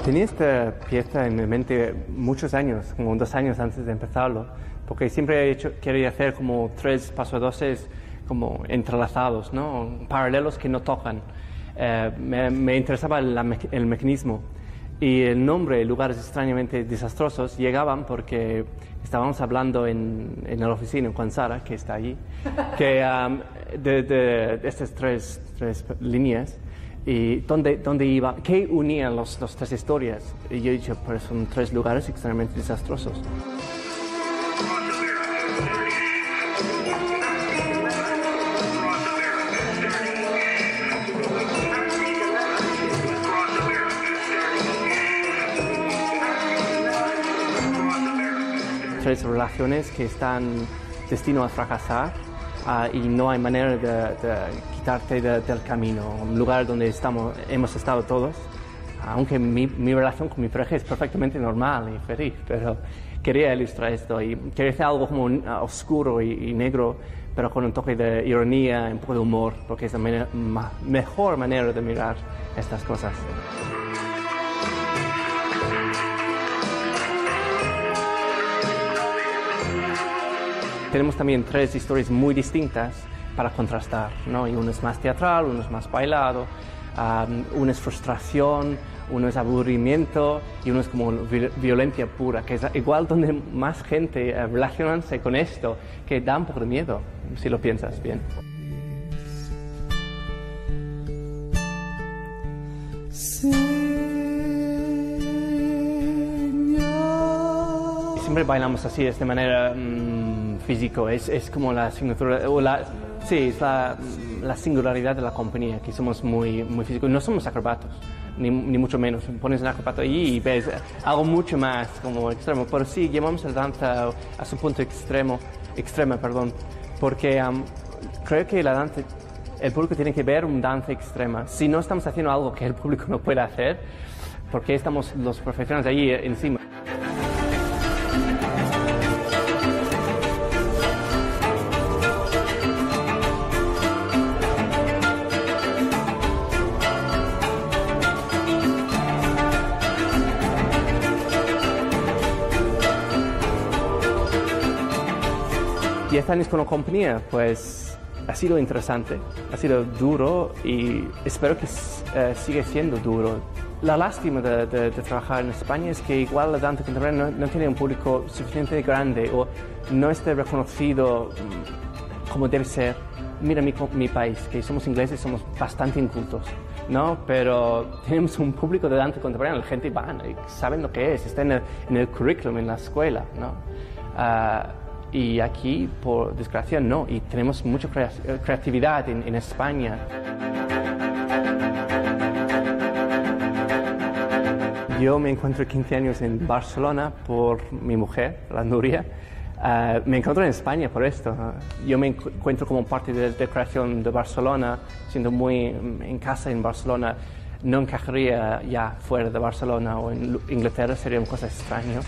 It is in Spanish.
Tenía esta pieza en mi mente muchos años, como 2 años antes de empezarlo, porque siempre quería hacer como 3 pasodobles como entrelazados, ¿no? Paralelos que no tocan. Me interesaba el mecanismo y el nombre, Lugares extrañamente desastrosos, llegaban porque estábamos hablando en la oficina, con Sara, que está allí, que de estas tres líneas. Y dónde iba, qué unían las 3 historias. Y yo he dicho, pues son 3 lugares extremadamente desastrosos. Tres relaciones que están destinadas a fracasar. Y no hay manera de quitarte del camino, un lugar donde hemos estado todos, aunque mi relación con mi pareja es perfectamente normal y feliz, pero quería ilustrar esto y quería hacer algo como oscuro y negro, pero con un toque de ironía, un poco de humor, porque es la mejor manera de mirar estas cosas. Tenemos también 3 historias muy distintas para contrastar, ¿no? Y uno es más teatral, uno es más bailado, uno es frustración, uno es aburrimiento y uno es como violencia pura, que es igual donde más gente relacionarse con esto, que da un poco de miedo, si lo piensas bien. Siempre bailamos así, de esta manera físico, es como la asignatura, es la singularidad de la compañía, que somos muy físicos, no somos acrobatos, ni mucho menos. Pones un acrobato allí y ves algo mucho más como extremo, pero sí, llevamos la danza a su punto extrema, porque creo que la danza, el público tiene que ver una danza extrema. Si no estamos haciendo algo que el público no puede hacer, porque estamos los profesionales allí encima. Y 10 años con la compañía, pues ha sido interesante, ha sido duro y espero que siga siendo duro. La lástima de trabajar en España es que igual la danza contemporánea no tiene un público suficientemente grande o no esté reconocido como debe ser. Mira mi país, que somos ingleses, somos bastante incultos, ¿no? Pero tenemos un público de danza contemporánea, la gente va, saben lo que es, está en el currículum, en la escuela, ¿no? Y aquí, por desgracia, no. Y tenemos mucha creatividad en España. Yo me encuentro 15 años en Barcelona por mi mujer, la Nuria. Me encuentro en España por esto. Yo me encuentro como parte de la creación de Barcelona, siendo muy en casa en Barcelona. No encajaría ya fuera de Barcelona o en Inglaterra, sería una cosa extraña.